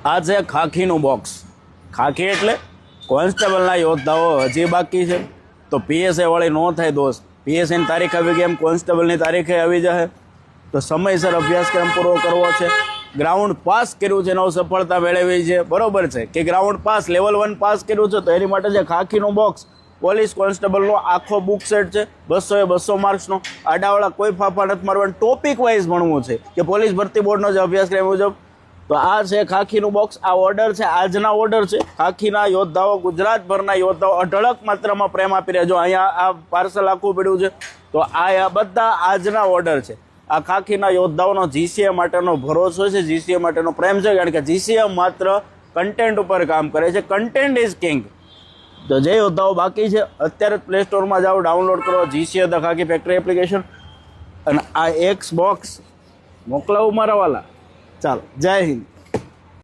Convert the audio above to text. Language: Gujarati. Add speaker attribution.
Speaker 1: આ છે ખાખીનું બોક્સ. ખાખી એટલે કોન્સ્ટેબલના યોદ્ધાઓ હજી બાકી છે, તો પીએસઆઈ વાળી ન થાય દોસ્ત. પીએસઆઈની તારીખ આવી ગઈ, એમ કોન્સ્ટેબલની તારીખે આવી જશે. તો સમયસર અભ્યાસક્રમ પૂરો કરવો છે. ગ્રાઉન્ડ પાસ કર્યું છે, નવ સફળતા મેળવી છે, બરોબર છે કે ગ્રાઉન્ડ પાસ લેવલ 1 પાસ કર્યું છે, તો એની માટે જે ખાખીનું બોક્સ પોલીસ કોન્સ્ટેબલનો આખો બુક સેટ છે, 200 એ 200 માર્ક્સનો. આડાવાળા કોઈ ફાફા નથી મારવાનું, ટોપિક વાઇઝ ભણવું છે કે પોલીસ ભરતી બોર્ડનો જે અભ્યાસક્રમ મુજબ. તો આ છે ખાખીનું બોક્સ. આ ઓર્ડર છે, આજના ઓર્ડર છે. ખાખીના યોદ્ધાઓ, ગુજરાતભરના યોદ્ધાઓ અઢળક માત્રામાં પ્રેમ આપી રહ્યા. જો અહીંયા આ પાર્સલ આખું પડ્યું છે, તો આ બધા આજના ઓર્ડર છે. આ ખાખીના યોદ્ધાઓનો જીસીએ માટેનો ભરોસો છે, જીસીએ માટેનો પ્રેમ છે, કારણ કે જીસીએ માત્ર કન્ટેન્ટ ઉપર કામ કરે છે. Content is king. તો જે યોદ્ધાઓ બાકી છે, અત્યારે પ્લે સ્ટોરમાં જાઓ, ડાઉનલોડ કરો GCA the khaki factory application. અને આ એક્સ બોક્સ મોકલાવું મારા વાલા. ચાલો, જય હિન્દ.